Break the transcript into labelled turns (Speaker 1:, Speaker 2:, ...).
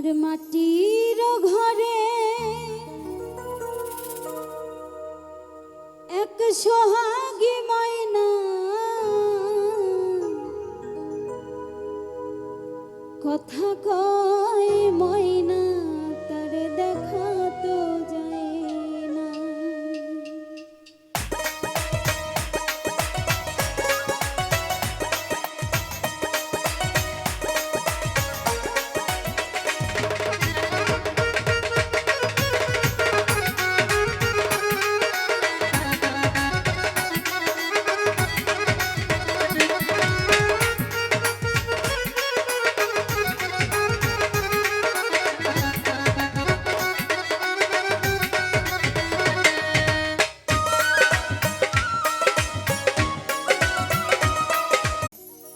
Speaker 1: আমার মাটির ঘরে এক সোহাগী ময়না কথা কয় ময়না তারে দেখা